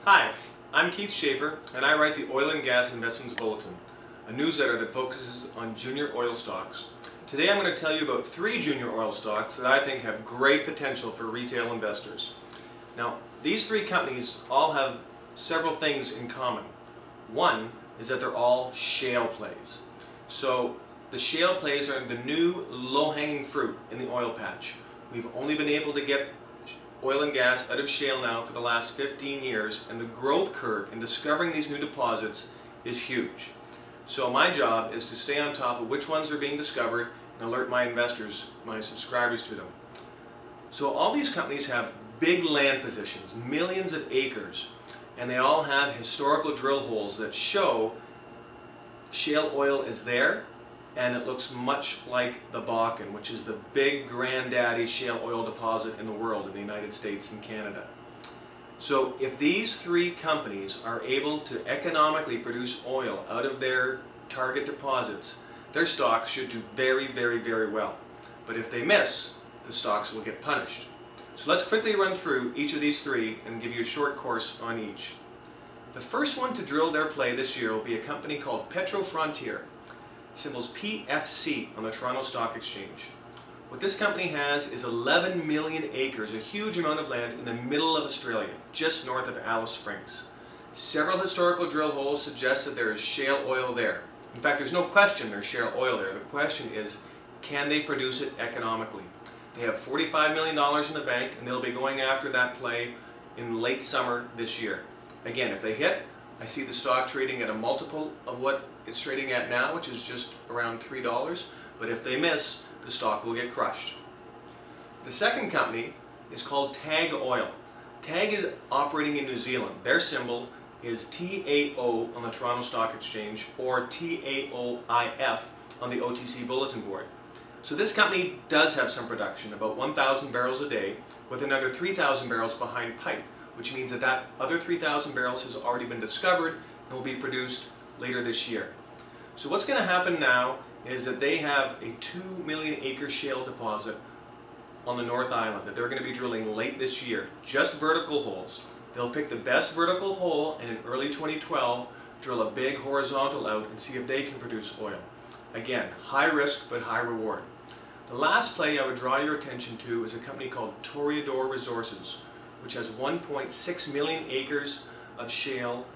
Hi, I'm Keith Schaefer, and I write the Oil and Gas Investments Bulletin, a newsletter that focuses on junior oil stocks. Today I'm going to tell you about 3 junior oil stocks that I think have great potential for retail investors. Now, these 3 companies all have several things in common. One is that they're all shale plays. So the shale plays are the new low-hanging fruit in the oil patch. We've only been able to get oil and gas out of shale now for the last 15 years, and the growth curve in discovering these new deposits is huge. So my job is to stay on top of which ones are being discovered and alert my investors, my subscribers to them. So all these companies have big land positions, millions of acres, and they all have historical drill holes that show shale oil is there, and it looks much like the Bakken, which is the big granddaddy shale oil deposit in the world in the United States and Canada. So if these 3 companies are able to economically produce oil out of their target deposits, their stocks should do very, very, very well. But if they miss, the stocks will get punished. So let's quickly run through each of these 3 and give you a short course on each. The first one to drill their play this year will be a company called Frontier. Symbols PFC on the Toronto Stock Exchange. What this company has is 11 million acres, a huge amount of land in the middle of Australia, just north of Alice Springs. Several historical drill holes suggest that there is shale oil there. In fact, there's no question there's shale oil there. The question is, can they produce it economically? They have $45 million in the bank, and they'll be going after that play in late summer this year. Again, if they hit, I see the stock trading at a multiple of what it's trading at now, which is just around $3. But if they miss, the stock will get crushed. The second company is called TAG Oil. TAG is operating in New Zealand. Their symbol is TAO on the Toronto Stock Exchange, or TAOIF on the OTC Bulletin Board. So this company does have some production, about 1,000 barrels a day, with another 3,000 barrels behind pipe, which means that that other 3,000 barrels has already been discovered and will be produced later this year. So what's going to happen now is that they have a 2 million acre shale deposit on the North Island that they're going to be drilling late this year, just vertical holes. They'll pick the best vertical hole, and in early 2012 drill a big horizontal out and see if they can produce oil. Again, high risk but high reward. The last play I would draw your attention to is a company called Toreador Resources, which has 1.6 million acres of shale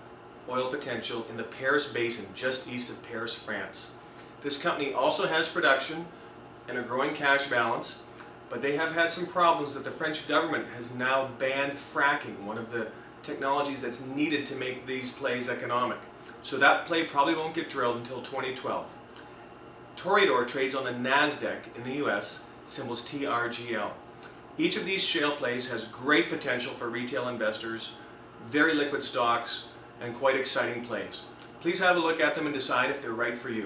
oil potential in the Paris Basin, just east of Paris, France. This company also has production and a growing cash balance, but they have had some problems that the French government has now banned fracking, one of the technologies that's needed to make these plays economic. So that play probably won't get drilled until 2012. Toreador trades on the NASDAQ in the US, symbols TRGL. Each of these shale plays has great potential for retail investors, very liquid stocks, and quite exciting plays. Please have a look at them and decide if they're right for you.